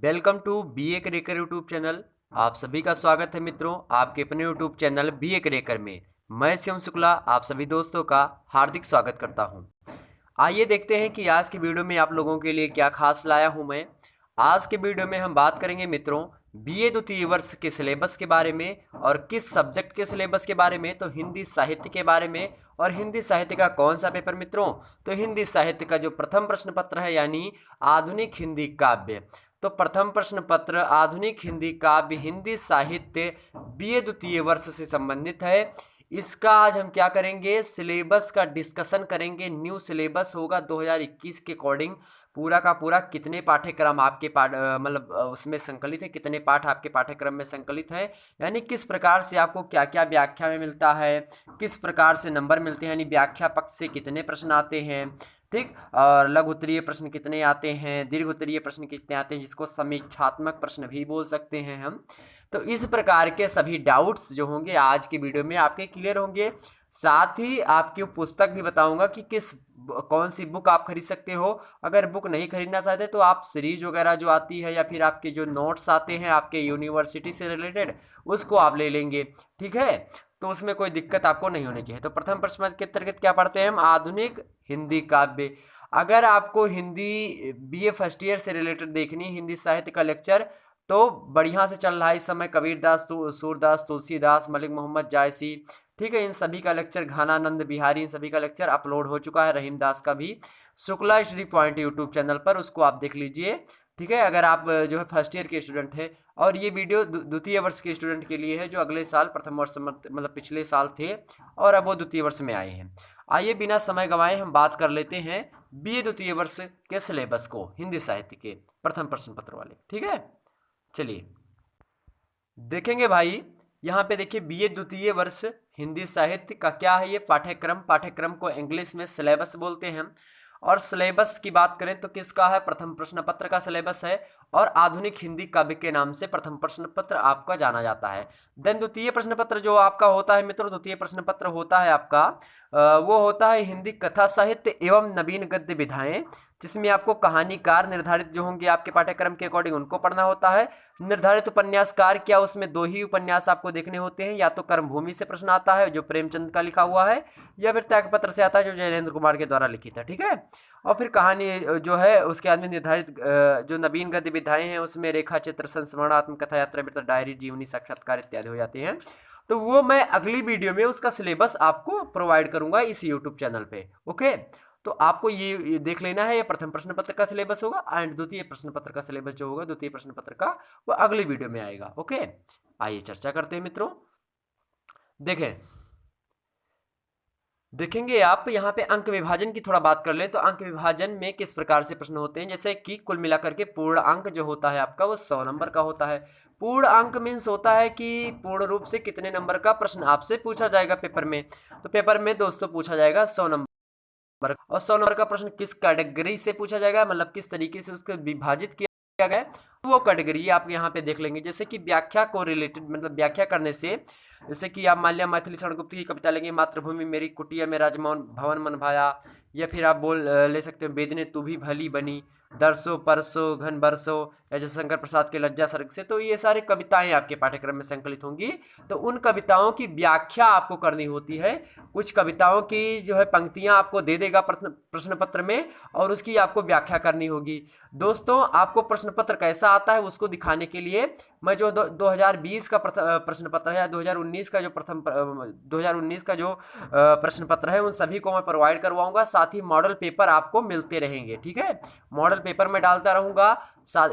Welcome to BA cracker YouTube channel. आप सभी का स्वागत है मित्रों आपके अपने यूट्यूब चैनल बीए क्रेकर में। मैं शिवम शुक्ला आप सभी दोस्तों का हार्दिक स्वागत करता हूं। आइए देखते हैं कि आज की वीडियो में आप लोगों के लिए क्या खास लाया हूं मैं। आज के वीडियो में हम बात करेंगे मित्रों बीए द्वितीय वर्ष के सिलेबस के बारे में और किस सब्जेक्ट के सिलेबस के बारे में, तो हिंदी साहित्य के बारे में। और हिंदी साहित्य का कौन सा पेपर मित्रों, तो हिंदी साहित्य का जो प्रथम प्रश्न पत्र है यानी आधुनिक हिंदी काव्य। तो प्रथम प्रश्न पत्र आधुनिक हिंदी काव्य हिंदी साहित्य बीए द्वितीय वर्ष से संबंधित है। इसका आज हम क्या करेंगे, सिलेबस का डिस्कशन करेंगे। न्यू सिलेबस होगा 2021 के अकॉर्डिंग। पूरा का पूरा कितने पाठ्यक्रम आपके मतलब उसमें संकलित है, कितने पाठ आपके पाठ्यक्रम में संकलित है, यानी किस प्रकार से आपको क्या क्या व्याख्या में मिलता है, किस प्रकार से नंबर मिलते हैं, यानी व्याख्या पक्ष से कितने प्रश्न आते हैं, ठीक, और लघु उत्तरीय प्रश्न कितने आते हैं, दीर्घ उत्तरीय प्रश्न कितने आते हैं, जिसको समीक्षात्मक प्रश्न भी बोल सकते हैं हम। तो इस प्रकार के सभी डाउट्स जो होंगे आज की वीडियो में आपके क्लियर होंगे। साथ ही आपकी पुस्तक भी बताऊंगा कि कौन सी बुक आप खरीद सकते हो। अगर बुक नहीं खरीदना चाहते तो आप सीरीज वगैरह जो आती है या फिर आपके जो नोट्स आते हैं आपके यूनिवर्सिटी से रिलेटेड उसको आप ले लेंगे, ठीक है। तो उसमें कोई दिक्कत आपको नहीं होनी चाहिए। तो प्रथम प्रश्न के अंतर्गत क्या पढ़ते हैं हम, आधुनिक हिंदी काव्य। अगर आपको हिंदी बीए फर्स्ट ईयर से रिलेटेड देखनी है हिंदी साहित्य का लेक्चर, तो बढ़िया से चल रहा है इस समय कबीरदास, सूरदास, तुलसीदास, मलिक मोहम्मद जायसी, ठीक है। इन सभी का लेक्चर, घानानंद बिहारी, इन सभी का लेक्चर अपलोड हो चुका है। रहीमदास का भी Shukla study point YouTube channel पर, उसको आप देख लीजिए, ठीक है। अगर आप जो है फर्स्ट ईयर के स्टूडेंट हैं, और ये वीडियो द्वितीय वर्ष के स्टूडेंट के लिए है जो अगले साल प्रथम वर्ष मतलब पिछले साल थे और अब वो द्वितीय वर्ष में आए हैं। आइए बिना समय गंवाए हम बात कर लेते हैं बीए द्वितीय वर्ष के सिलेबस को, हिंदी साहित्य के प्रथम प्रश्न पत्र वाले, ठीक है। चलिए देखेंगे भाई, यहाँ पे देखिए बीए द्वितीय वर्ष हिंदी साहित्य का क्या है ये पाठ्यक्रम को इंग्लिश में सिलेबस बोलते हैं। और सिलेबस की बात करें तो किसका है, प्रथम प्रश्न पत्र का सिलेबस है। और आधुनिक हिंदी काव्य के नाम से प्रथम प्रश्न पत्र आपका जाना जाता है। देन द्वितीय प्रश्न पत्र जो आपका होता है मित्रों, द्वितीय प्रश्न पत्र होता है आपका वो होता है हिंदी कथा साहित्य एवं नवीन गद्य विधाएं, जिसमें आपको कहानीकार निर्धारित जो होंगे आपके पाठ्यक्रम के अकॉर्डिंग उनको पढ़ना होता है। निर्धारित उपन्यासकार क्या, उसमें दो ही उपन्यास आपको देखने होते हैं, या तो कर्मभूमि से प्रश्न आता है जो प्रेमचंद का लिखा हुआ है, या फिर त्यागपत्र से आता है जो जयेंद्र कुमार के द्वारा लिखित है, ठीक है। और फिर कहानी जो है उसके बाद में निर्धारित जो नवीन गद्य विधाएं हैं उसमें रेखा चित्र, संस्मरण, आत्मकथा, यात्रा वृत्त, डायरी, जीवनी, साक्षात्कार इत्यादि हो जाते हैं। तो वो मैं अगली वीडियो में उसका सिलेबस आपको प्रोवाइड करूंगा इस यूट्यूब चैनल पे, ओके। तो आपको ये देख लेना है, ये प्रथम प्रश्न पत्र का सिलेबस होगा एंड द्वितीय प्रश्न पत्र का सिलेबस जो होगा द्वितीय प्रश्न पत्र का वो अगली वीडियो में आएगा, ओके। आइए चर्चा करते हैं मित्रों। देखेंगे आप यहाँ पे अंक विभाजन की थोड़ा बात कर लें तो अंक विभाजन में किस प्रकार से प्रश्न होते हैं, जैसे कि कुल मिलाकर के पूर्ण अंक जो होता है आपका वो 100 नंबर का होता है। पूर्ण अंक मीन्स होता है कि पूर्ण रूप से कितने नंबर का प्रश्न आपसे पूछा जाएगा पेपर में। तो पेपर में दोस्तों पूछा जाएगा 100 नंबर, और 100 नंबर का प्रश्न किस कैटेगरी से पूछा जाएगा, मतलब किस तरीके से उसको विभाजित किया गया है, वो कैटेगरी आप यहाँ पे देख लेंगे। जैसे कि व्याख्या को रिलेटेड, मतलब व्याख्या करने से, जैसे कि आप मान लिया मैथिली शरण गुप्त की कविता लेंगे, मातृभूमि मेरी कुटिया में राजमोहन भवन मन भाया, या फिर आप ले सकते हो बेदने तू भी भली बनी, दरसो परसो घन बरसो, या जैसे शंकर प्रसाद के लज्जा सर्ग से। तो ये सारी कविताएं आपके पाठ्यक्रम में संकलित होंगी। तो उन कविताओं की व्याख्या आपको करनी होती है। कुछ कविताओं की जो है पंक्तियां आपको दे देगा प्रश्न पत्र में, और उसकी आपको व्याख्या करनी होगी। दोस्तों आपको प्रश्न पत्र कैसा आता है उसको दिखाने के लिए मैं जो 2020 का प्रश्न पत्र है या 2019 का जो 2019 का जो प्रश्न पत्र है उन सभी को मैं प्रोवाइड करवाऊंगा। साथ ही मॉडल पेपर आपको मिलते रहेंगे, ठीक है। मॉडल पेपर में डालता रहूंगा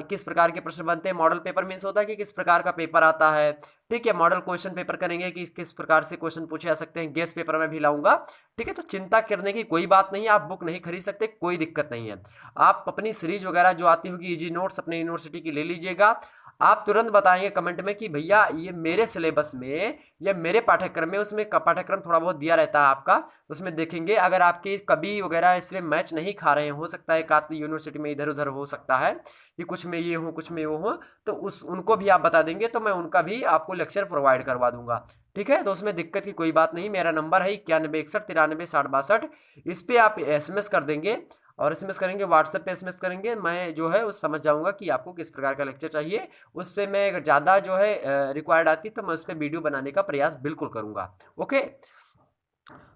किस प्रकार के प्रश्न बनते हैं। मॉडल पेपर मीन्स होता है कि किस प्रकार का पेपर आता है, ठीक है। मॉडल क्वेश्चन पेपर करेंगे कि किस प्रकार से क्वेश्चन पूछे जा सकते हैं, गेस पेपर में भी लाऊंगा, ठीक है। तो चिंता करने की कोई बात नहीं है, आप बुक नहीं खरीद सकते कोई दिक्कत नहीं है। आप अपनी सीरीज वगैरह जो आती होगी इजी नोट्स अपने यूनिवर्सिटी की ले लीजिएगा। आप तुरंत बताएंगे कमेंट में कि भैया ये मेरे सिलेबस में या मेरे पाठ्यक्रम में, उसमें पाठ्यक्रम थोड़ा बहुत दिया रहता है आपका, उसमें देखेंगे अगर आपके कभी वगैरह इसमें मैच नहीं खा रहे हैं, हो सकता है एक यूनिवर्सिटी में इधर उधर हो सकता है कि कुछ में ये हो कुछ में वो हो, तो उनको भी आप बता देंगे तो मैं उनका भी आपको लेक्चर प्रोवाइड करवा दूंगा, ठीक है। तो उसमें दिक्कत की कोई बात नहीं। मेरा नंबर है 9161936062, इस पर आप SMS कर देंगे और एसएमएस करेंगे, व्हाट्सएप पे एसएमएस करेंगे, मैं जो है वो समझ जाऊँगा कि आपको किस प्रकार का लेक्चर चाहिए। उस पे मैं अगर ज़्यादा जो है रिक्वायर्ड आती तो मैं उस पे वीडियो बनाने का प्रयास बिल्कुल करूँगा। ओके,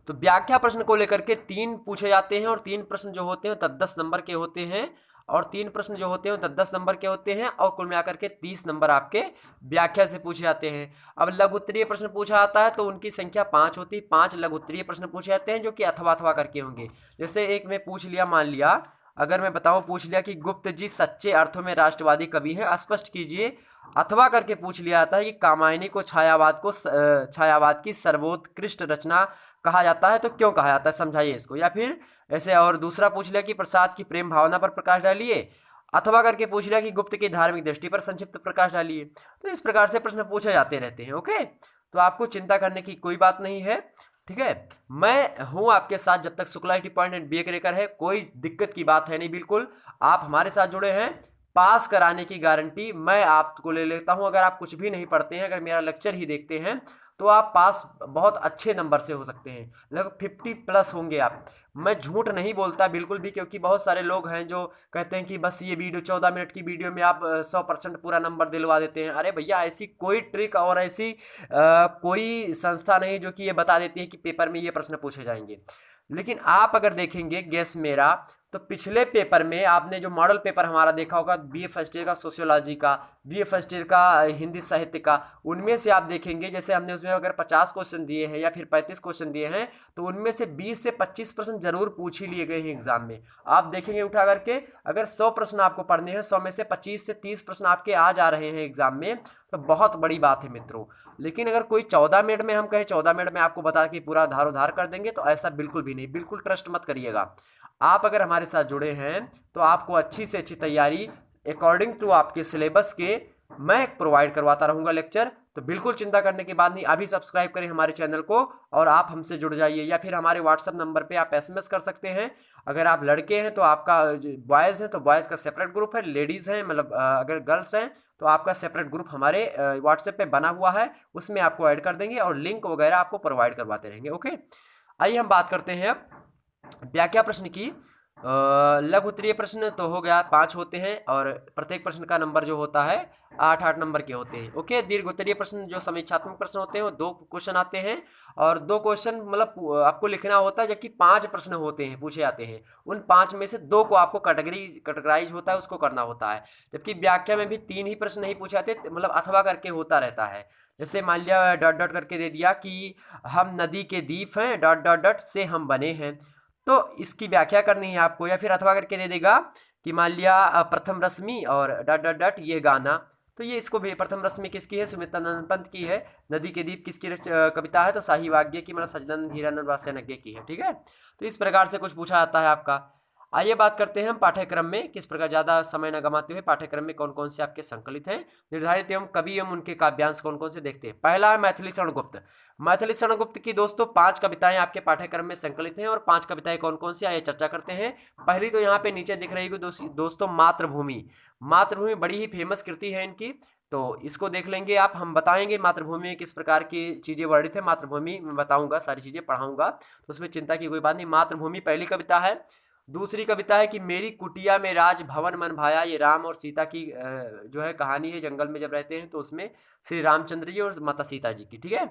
तो व्याख्या प्रश्न को लेकर के 3 पूछे जाते हैं और 3 प्रश्न जो होते हैं 10-10 नंबर के होते हैं और 3 प्रश्न जो होते हैं 10-10 नंबर के होते हैं और कुल मिलाकर के 30 नंबर आपके व्याख्या से पूछे जाते हैं। अब लघु उत्तरीय प्रश्न पूछा जाता है तो उनकी संख्या 5 होती है, 5 लघु उत्तरीय प्रश्न पूछे जाते हैं जो कि अथवा अथवा करके होंगे। जैसे एक में पूछ लिया, मान लिया अगर मैं बताऊं, पूछ लिया कि गुप्त जी सच्चे अर्थों में राष्ट्रवादी कवि हैं, स्पष्ट कीजिए। अथवा करके पूछ लिया जाता है कि कामायनी को छायावाद की सर्वोत्कृष्ट रचना कहा जाता है तो क्यों कहा जाता है, समझाइए इसको। या फिर ऐसे और दूसरा पूछ लिया कि प्रसाद की प्रेम भावना पर प्रकाश डालिए। अथवा करके पूछ लिया कि गुप्त की धार्मिक दृष्टि पर संक्षिप्त प्रकाश डालिए। तो इस प्रकार से प्रश्न पूछे जाते रहते हैं। ओके, तो आपको चिंता करने की कोई बात नहीं है, ठीक है। मैं हूं आपके साथ जब तक Shukla IT point and BA cracker है, कोई दिक्कत की बात है नहीं, बिल्कुल आप हमारे साथ जुड़े हैं। पास कराने की गारंटी मैं आपको ले लेता हूं। अगर आप कुछ भी नहीं पढ़ते हैं, अगर मेरा लेक्चर ही देखते हैं तो आप पास बहुत अच्छे नंबर से हो सकते हैं, लगभग 50+ होंगे आप। मैं झूठ नहीं बोलता बिल्कुल भी, क्योंकि बहुत सारे लोग हैं जो कहते हैं कि बस ये वीडियो 14 मिनट की वीडियो में आप 100% पूरा नंबर दिलवा देते हैं। अरे भैया, ऐसी कोई ट्रिक और ऐसी कोई संस्था नहीं जो कि ये बता देती है कि पेपर में ये प्रश्न पूछे जाएंगे। लेकिन आप अगर देखेंगे गेस मेरा, तो पिछले पेपर में आपने जो मॉडल पेपर हमारा देखा होगा BA फर्स्ट ईयर का सोशियोलॉजी का, BA फर्स्ट ईयर का हिंदी साहित्य का, उनमें से आप देखेंगे जैसे हमने उसमें अगर 50 क्वेश्चन दिए हैं या फिर 35 क्वेश्चन दिए हैं तो उनमें से 20 से 25% जरूर पूछ ही लिए गए हैं एग्जाम में। आप देखेंगे उठा करके, अगर 100 प्रश्न आपको पढ़ने हैं, 100 में से 25 से 30 प्रश्न आपके आ जा रहे हैं एग्जाम में, तो बहुत बड़ी बात है मित्रों। लेकिन अगर कोई 14 मिनट में, हम कहें 14 मिनट में आपको बता के पूरा धारोधार कर देंगे, तो ऐसा बिल्कुल भी नहीं, बिल्कुल ट्रस्ट मत करिएगा। आप अगर हमारे साथ जुड़े हैं तो आपको अच्छी से अच्छी तैयारी अकॉर्डिंग टू आपके सिलेबस के मैं प्रोवाइड करवाता रहूंगा लेक्चर। तो बिल्कुल चिंता करने की बात नहीं, अभी सब्सक्राइब करें हमारे चैनल को और आप हमसे जुड़ जाइए। या फिर हमारे व्हाट्सएप नंबर पे आप एसएमएस कर सकते हैं। अगर आप लड़के हैं तो आपका, बॉयज़ हैं तो बॉयज़ का सेपरेट ग्रुप है, लेडीज़ हैं मतलब अगर गर्ल्स हैं तो आपका सेपरेट ग्रुप हमारे व्हाट्सएप पे बना हुआ है, उसमें आपको ऐड कर देंगे और लिंक वगैरह आपको प्रोवाइड करवाते रहेंगे। ओके, आइए हम बात करते हैं अब व्याख्या प्रश्न की। लघु उत्तरीय प्रश्न तो हो गया, 5 होते हैं और प्रत्येक प्रश्न का नंबर जो होता है 8-8 नंबर के होते हैं। ओके, दीर्घ उत्तरीय प्रश्न जो समीक्षात्मक प्रश्न होते हैं वो 2 क्वेश्चन आते हैं और 2 क्वेश्चन मतलब आपको लिखना होता है, जबकि 5 प्रश्न होते हैं पूछे जाते हैं। उन 5 में से 2 को आपको कैटेगराइज होता है, उसको करना होता है। जबकि व्याख्या में भी 3 ही प्रश्न नहीं पूछे जाते, मतलब अथवा करके होता रहता है। जैसे मान लिया डॉट डॉट करके दे दिया कि हम नदी के द्वीप हैं डॉट डॉट डॉट से हम बने हैं, तो इसकी व्याख्या करनी है आपको। या फिर अथवा करके दे देगा कि मान लिया प्रथम रश्मि और डॉट डॉट डॉट ये गाना, तो ये इसको भी, प्रथम रश्मि किसकी है, सुमित्रानंद पंत की है। नदी के दीप किसकी कविता है, तो शाही वाग्य की, मतलब सच्चिदानंद हीरानंद वात्स्यायन की है। ठीक है, तो इस प्रकार से कुछ पूछा जाता है आपका। आइए बात करते हैं हम पाठ्यक्रम में किस प्रकार, ज़्यादा समय न गंवाते हुए पाठ्यक्रम में कौन कौन से आपके संकलित हैं, निर्धारित एवं कवि एवं उनके काव्यांश कौन कौन से देखते हैं। पहला है मैथिली शरण गुप्त। मैथिली शरण गुप्त की दोस्तों 5 कविताएं आपके पाठ्यक्रम में संकलित हैं और 5 कविताएं कौन कौन सी, आइए चर्चा करते हैं। पहली तो यहाँ पे नीचे दिख रही है दोस्तों मातृभूमि। मातृभूमि बड़ी ही फेमस कृति है इनकी, तो इसको देख लेंगे आप। हम बताएंगे मातृभूमि में किस प्रकार की चीजें वर्णित है, मातृभूमि में बताऊंगा, सारी चीजें पढ़ाऊंगा, तो उसमें चिंता की कोई बात नहीं। मातृभूमि पहली कविता है। दूसरी कविता है कि मेरी कुटिया में राज भवन मन भाया, ये राम और सीता की जो है कहानी है, जंगल में जब रहते हैं तो उसमें श्री रामचंद्र जी और माता सीता जी की। ठीक है,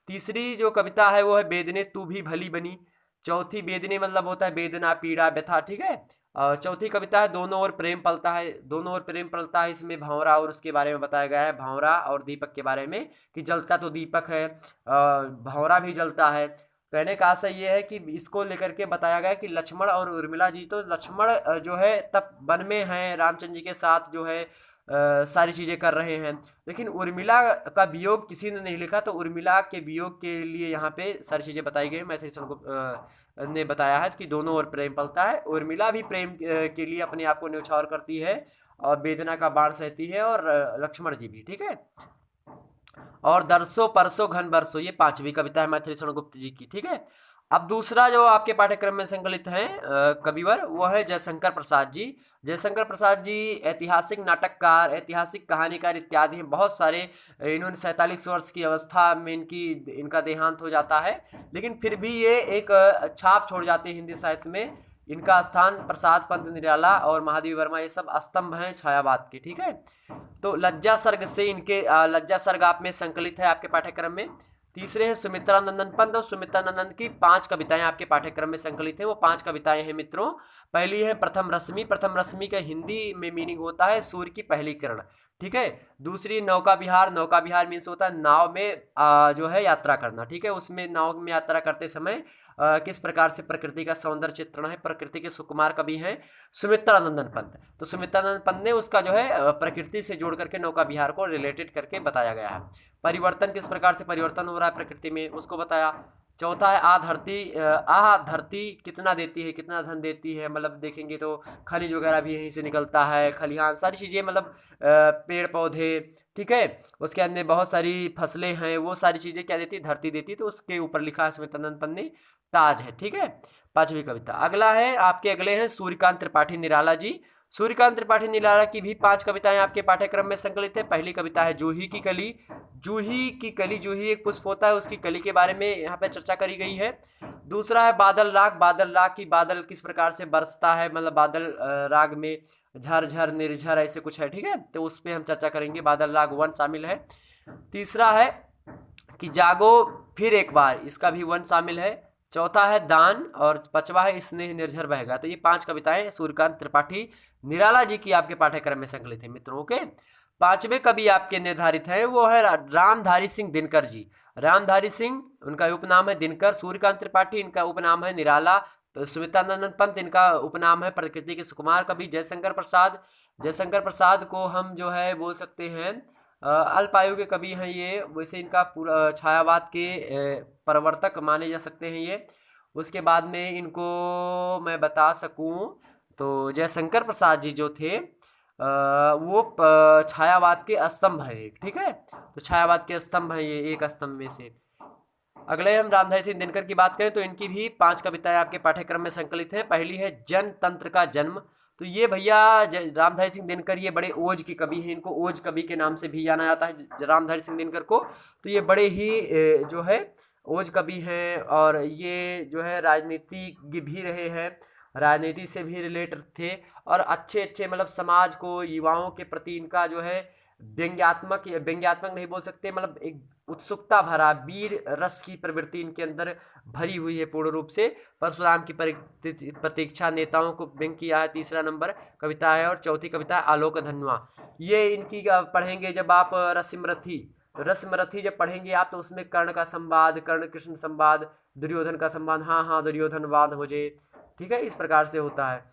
तीसरी जो कविता है वो है बेदने तू भी भली बनी। चौथी, बेदने मतलब होता है वेदना पीड़ा व्यथा। ठीक है, चौथी कविता है दोनों ओर प्रेम पलता है। दोनों ओर प्रेम पलता है, इसमें भंवरा और उसके बारे में बताया गया है, भंवरा और दीपक के बारे में कि जलता तो दीपक है, भंवरा भी जलता है। कहने का आशय ये है कि इसको लेकर के बताया गया कि लक्ष्मण और उर्मिला जी, तो लक्ष्मण जो है तब वन में हैं, रामचंद्र जी के साथ जो है सारी चीज़ें कर रहे हैं, लेकिन उर्मिला का वियोग किसी ने नहीं लिखा, तो उर्मिला के वियोग के लिए यहाँ पे सारी चीज़ें बताई गई। मैथिली शरण ने बताया है कि दोनों ओर प्रेम पलता है। उर्मिला भी प्रेम के लिए अपने आप को न्यौछावर करती है और वेदना का बाढ़ सहती है, और लक्ष्मण जी भी। ठीक है, और दरसों परसों घन बरसों, ये 5वीं कविता है मैथिली शरण गुप्त जी की। ठीक है, अब दूसरा जो आपके पाठ्यक्रम में संकलित हैं कविवर, वो है जयशंकर प्रसाद जी। जयशंकर प्रसाद जी ऐतिहासिक नाटककार, ऐतिहासिक कहानीकार इत्यादि हैं, बहुत सारे। इन्होंने 47 वर्ष की अवस्था में इनका देहांत हो जाता है, लेकिन फिर भी ये एक छाप छोड़ जाते हैं हिंदी साहित्य में इनका स्थान प्रसाद पंत निराला और महादेवी वर्मा ये सब स्तंभ हैं छायावाद के। ठीक है, तो लज्जा सर्ग से इनके लज्जा सर्ग आप में संकलित है आपके पाठ्यक्रम में। तीसरे हैं सुमित्रा नंदन पंत, और सुमित्रा नंदन की 5 कविताएं आपके पाठ्यक्रम में संकलित हैं। वो 5 कविताएं हैं मित्रों। पहली है प्रथम रश्मि। प्रथम रश्मि का हिंदी में मीनिंग होता है सूर्य की पहली किरण। ठीक है, दूसरी नौका विहार। नौका विहार मीन्स होता है नाव में जो है यात्रा करना। ठीक है, उसमें नाव में यात्रा करते समय किस प्रकार से प्रकृति का सौंदर्य चित्रण है। प्रकृति के सुकुमार कवि हैं सुमित्रानंदन पंत। तो सुमित्रानंदन पंत ने उसका जो है प्रकृति से जोड़ करके नौका विहार को रिलेटेड करके बताया गया है। परिवर्तन, किस प्रकार से परिवर्तन हो रहा है प्रकृति में, उसको बताया। चौथा है आह धरती कितना देती है, कितना धन देती है, मतलब देखेंगे तो खनिज वगैरह भी यहीं से निकलता है, खलिहान सारी चीज़ें, मतलब पेड़ पौधे। ठीक है, उसके अंदर बहुत सारी फसलें हैं, वो सारी चीज़ें क्या देती है, धरती देती है। तो उसके ऊपर लिखा है सुमित्रानंद पंत ने ताज है। ठीक है, 5वीं कविता। अगला है आपके अगले हैं सूर्यकांत त्रिपाठी निराला जी। सूर्यकांत त्रिपाठी निराला की भी 5 कविताएं आपके पाठ्यक्रम में संकलित है। पहली कविता है जूही की कली। जूही की कली, जूही एक पुष्प होता है, उसकी कली के बारे में यहाँ पे चर्चा करी गई है। दूसरा है बादल राग। बादल राग की बादल किस प्रकार से बरसता है, मतलब बादल राग में झरझर निर्झर ऐसे कुछ है। ठीक है, तो उस पर हम चर्चा करेंगे। बादल राग 1 शामिल है। तीसरा है कि जागो फिर एक बार, इसका भी 1 शामिल है। चौथा है दान, और 5वां है स्नेह निर्झर बहेगा। तो ये 5 कविताएं सूर्यकांत त्रिपाठी निराला जी की आपके पाठ्यक्रम में संकलित है मित्रों के। 5वें कवि आपके निर्धारित हैं, वो है रामधारी सिंह दिनकर जी। रामधारी सिंह, उनका उपनाम है दिनकर। सूर्यकांत त्रिपाठी, इनका उपनाम है निराला। सुमित्रानंदन पंत, इनका उपनाम है प्रकृति के सुकुमार कवि। जयशंकर प्रसाद, जयशंकर प्रसाद को हम जो है बोल सकते हैं अल्पायु के कवि हैं ये। वैसे इनका पूरा छायावाद के प्रवर्तक माने जा सकते हैं ये। उसके बाद में इनको मैं बता सकूं तो जयशंकर प्रसाद जी जो थे वो छायावाद के स्तंभ है। ठीक है, तो छायावाद के स्तंभ है ये, एक स्तंभ में से। अगले हम रामधारी सिंह दिनकर की बात करें तो इनकी भी 5 कविताएं आपके पाठ्यक्रम में संकलित हैं। पहली है जनतंत्र का जन्म। तो ये भैया रामधारी सिंह दिनकर ये बड़े ओज के कवि हैं। इनको ओज कवि के नाम से भी जाना जाता है रामधारी सिंह दिनकर को। तो ये बड़े ही जो है ओज कवि हैं, और ये जो है राजनीतिज्ञ भी रहे हैं, राजनीति से भी रिलेटेड थे, और अच्छे अच्छे मतलब समाज को, युवाओं के प्रति इनका जो है व्यंग्यात्मक नहीं बोल सकते, मतलब एक उत्सुकता भरा वीर रस की प्रवृत्ति इनके अंदर भरी हुई है पूर्ण रूप से। परशुराम की प्रतीक्षा, नेताओं को व्यंग किया है, 3रा नंबर कविता है। और चौथी कविता है आलोक धनुआ। ये इनकी पढ़ेंगे जब आप रसमरथी जब पढ़ेंगे आप, तो उसमें कर्ण का संवाद, कर्ण कृष्ण संवाद, दुर्योधन का संवाद, हाँ हाँ दुर्योधन वाद हो जाए। ठीक है, इस प्रकार से होता है।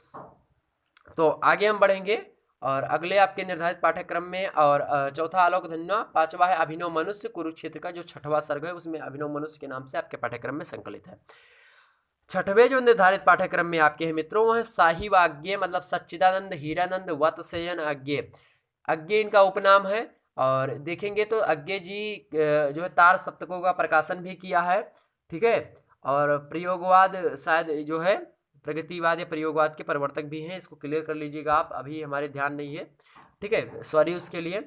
तो आगे हम बढ़ेंगे और अगले आपके निर्धारित पाठ्यक्रम में, और चौथा आलोक धनुआ, 5वां है अभिनव मनुष्य। कुरुक्षेत्र का जो 6वां सर्ग है उसमें अभिनव मनुष्य के नाम से आपके पाठ्यक्रम में संकलित है। 6वें जो निर्धारित पाठ्यक्रम में आपके हैं मित्रों वो है साहिवाग्य, मतलब सच्चिदानंद हीरानंद वत्सयन अज्ञे। अज्ञे इनका उपनाम है। और देखेंगे तो अज्ञे जी जो है तार सप्तकों का प्रकाशन भी किया है। ठीक है, और प्रयोगवाद शायद जो है प्रगतिवाद या प्रयोगवाद के प्रवर्तक भी हैं। इसको क्लियर कर लीजिएगा आप, अभी हमारे ध्यान नहीं है। ठीक है, सॉरी उसके लिए,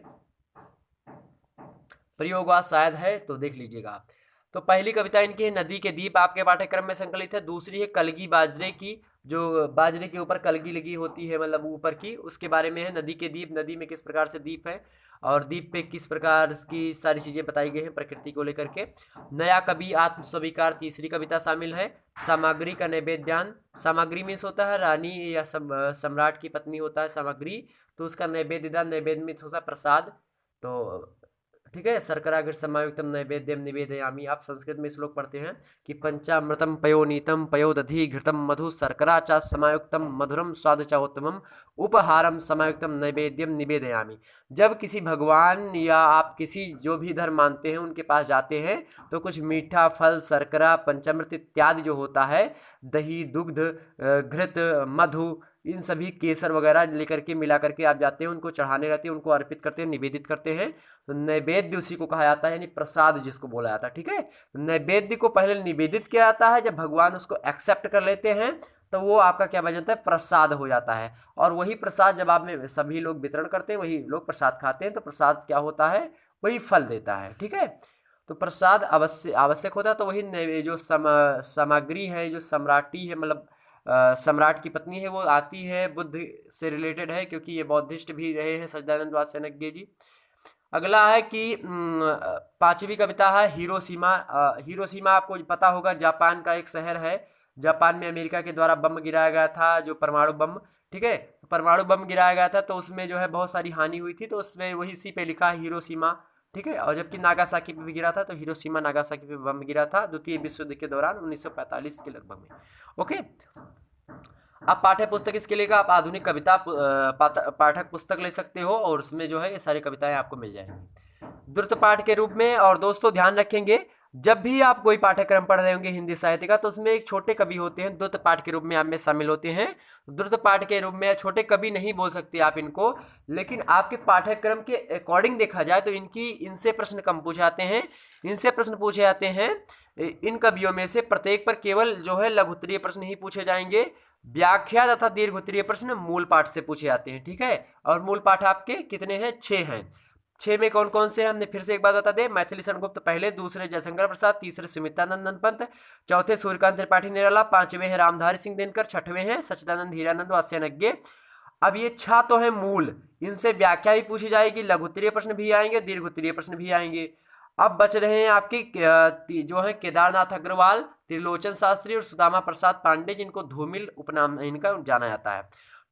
प्रयोगवाद शायद है तो देख लीजिएगा आप। तो पहली कविता इनकी है नदी के दीप, आपके पाठ्यक्रम में संकलित है। दूसरी है कलगी बाजरे की, जो बाजरे के ऊपर कलगी लगी होती है, मतलब ऊपर की, उसके बारे में है। नदी के दीप, नदी में किस प्रकार से दीप है और दीप पे किस प्रकार की सारी चीजें बताई गई हैं प्रकृति को लेकर के। नया कवि आत्म स्वीकार, 3री कविता शामिल है। सामग्री का नैवेद्यान, सामग्री मीन्स होता है रानी या सम्राट की पत्नी होता है सामग्री, तो उसका नैवेद्य दान, नैवेद्य मीन्स होता है प्रसाद। तो ठीक है, शर्करा घृत समायुक्तम नैवेद्यम निवेदयामि। आप संस्कृत में श्लोक पढ़ते हैं कि पंचामृतम पयोनीतम पयोदधि घृतम मधु शर्करा च समायुक्तम मधुरम स्वाद चोत्तमम उपहारम समायुक्तम नैवेद्यम निवेदयामि। जब किसी भगवान या आप किसी जो भी धर्म मानते हैं उनके पास जाते हैं तो कुछ मीठा फल, शर्करा, पंचामृत इत्यादि जो होता है, दही, दुग्ध, घृत, मधु, इन सभी केसर वगैरह लेकर के मिला करके आप जाते हैं, उनको चढ़ाने रहते हैं, उनको अर्पित करते हैं, निवेदित करते हैं। तो नैवेद्य उसी को कहा जाता है, यानी प्रसाद जिसको बोला जाता है। ठीक है, तो नैवेद्य को पहले निवेदित किया जाता है, जब भगवान उसको एक्सेप्ट कर लेते हैं तो वो आपका क्या बन जाता है, प्रसाद हो जाता है। और वही प्रसाद जब आप में सभी लोग वितरण करते हैं, वही लोग प्रसाद खाते हैं, तो प्रसाद क्या होता है, वही फल देता है। ठीक है, तो प्रसाद आवश्यक होता है। तो वही जो सामग्री है, जो सम्राटी है, मतलब सम्राट की पत्नी है वो आती है, बुद्ध से रिलेटेड है क्योंकि ये बौद्धिस्ट भी रहे हैं सच्चिदानंद वात्स्यायन जी। अगला है कि 5वीं कविता है हिरोशिमा। हिरोशिमा आपको पता होगा जापान का एक शहर है। जापान में अमेरिका के द्वारा बम गिराया गया था, जो परमाणु बम, ठीक है, परमाणु बम गिराया गया था, तो उसमें जो है बहुत सारी हानि हुई थी, तो उसमें वही इसी पे लिखा है हिरोशिमा, ठीक है। और जबकि नागासाकी पे भी गिरा था, तो हिरोशिमा नागासाकी पे बम गिरा था द्वितीय विश्व युद्ध के दौरान 1945 के लगभग में। ओके, आप पाठ्य पुस्तक इसके लिए आप आधुनिक कविता पाठक पुस्तक ले सकते हो और उसमें जो है ये सारी कविताएं आपको मिल जाएंगी द्रुत पाठ के रूप में। और दोस्तों ध्यान रखेंगे, जब भी आप कोई पाठ्यक्रम पढ़ रहे होंगे हिंदी साहित्य का, तो उसमें एक छोटे कवि होते हैं, द्रुत पाठ के रूप में आप में शामिल होते हैं। द्रुत पाठ के रूप में छोटे कवि नहीं बोल सकते आप इनको, लेकिन आपके पाठ्यक्रम के अकॉर्डिंग देखा जाए तो इनसे प्रश्न कम पूछे जाते हैं। इनसे प्रश्न पूछे जाते हैं, इन कवियों में से प्रत्येक पर केवल जो है लघुत्तरीय प्रश्न ही पूछे जाएंगे। व्याख्या तथा दीर्घोत्तरीय प्रश्न मूल पाठ से पूछे जाते हैं, ठीक है। और मूल पाठ आपके कितने हैं? 6 हैं। 6 में कौन कौन से? हमने फिर से एक बार बता दें, मैथिली शरण गुप्त पहले, दूसरे जयशंकर प्रसाद, तीसरे सुमित्रानंदन पंत, चौथे सूर्यकांत त्रिपाठी निराला, 5वें हैं रामधारी सिंह दिनकर, 6वें हैं सच्चिदानंद हीरानंद वात्स्यायन। अब ये 6 तो है मूल, इनसे व्याख्या भी पूछी जाएगी, लघुत्तरीय प्रश्न भी आएंगे, दीर्घोत्तरीय प्रश्न भी आएंगे। अब बच रहे हैं आपके जो है केदारनाथ अग्रवाल, त्रिलोचन शास्त्री और सुदामा प्रसाद पांडे, जिनको धूमिल उपनाम इनका जाना जाता है,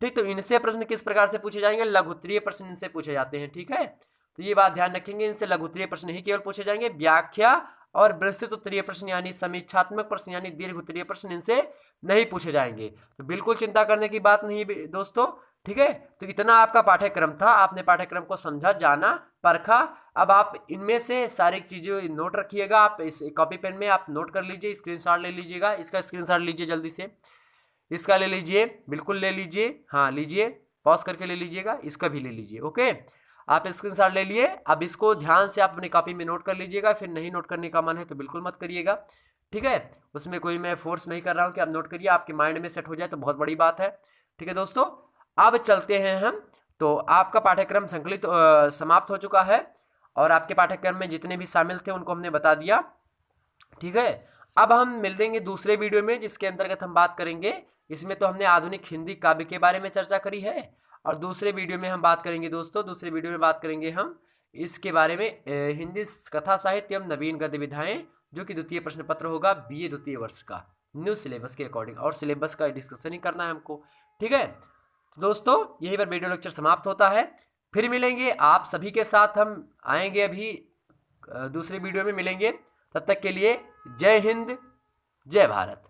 ठीक। तो इनसे प्रश्न किस प्रकार से पूछे जाएंगे? लघुत्तरीय प्रश्न इनसे पूछे जाते हैं, ठीक है। तो ये बात ध्यान रखेंगे, इनसे लघुत्तरीय प्रश्न ही केवल पूछे जाएंगे। व्याख्या और विस्तृत उत्तरीय प्रश्न यानी समीक्षात्मक प्रश्न यानी दीर्घ उत्तरीय प्रश्न इनसे नहीं पूछे जाएंगे। तो बिल्कुल चिंता करने की बात नहीं है दोस्तों, ठीक है। तो इतना आपका पाठ्यक्रम था, आपने पाठ्यक्रम को समझा, जाना, परखा। अब आप इनमें से सारी चीजें नोट रखिएगा, आप इस कॉपी पेन में आप नोट कर लीजिए, स्क्रीनशॉट ले लीजिएगा। इसका स्क्रीनशॉट लीजिए जल्दी से, इसका ले लीजिए, बिल्कुल ले लीजिए, हाँ लीजिए, पॉज करके ले लीजिएगा, इसका भी ले लीजिए। ओके, आप स्क्रीनशॉट ले लिए। अब इसको ध्यान से आप अपनी कॉपी में नोट कर लीजिएगा, फिर नहीं नोट करने का मन है तो बिल्कुल मत करिएगा, ठीक है। उसमें कोई मैं फोर्स नहीं कर रहा हूँ कि आप नोट करिए, आपके माइंड में सेट हो जाए तो बहुत बड़ी बात है, ठीक है दोस्तों। अब चलते हैं हम, तो आपका पाठ्यक्रम संकलित समाप्त हो चुका है और आपके पाठ्यक्रम में जितने भी शामिल थे उनको हमने बता दिया, ठीक है। अब हम मिल देंगे दूसरे वीडियो में, जिसके अंतर्गत हम बात करेंगे, इसमें तो हमने आधुनिक हिंदी काव्य के बारे में चर्चा करी है, और दूसरे वीडियो में हम बात करेंगे दोस्तों, दूसरे वीडियो में बात करेंगे हम इसके बारे में, हिंदी कथा साहित्य एवं नवीन गद्य विधाएं, जो कि द्वितीय प्रश्न पत्र होगा BA द्वितीय वर्ष का न्यू सिलेबस के अकॉर्डिंग, और सिलेबस का डिस्कशन ही करना है हमको, ठीक है। तो दोस्तों यही पर वीडियो लेक्चर समाप्त होता है, फिर मिलेंगे आप सभी के साथ, हम आएंगे अभी दूसरे वीडियो में मिलेंगे। तब तक के लिए जय हिंद, जय भारत।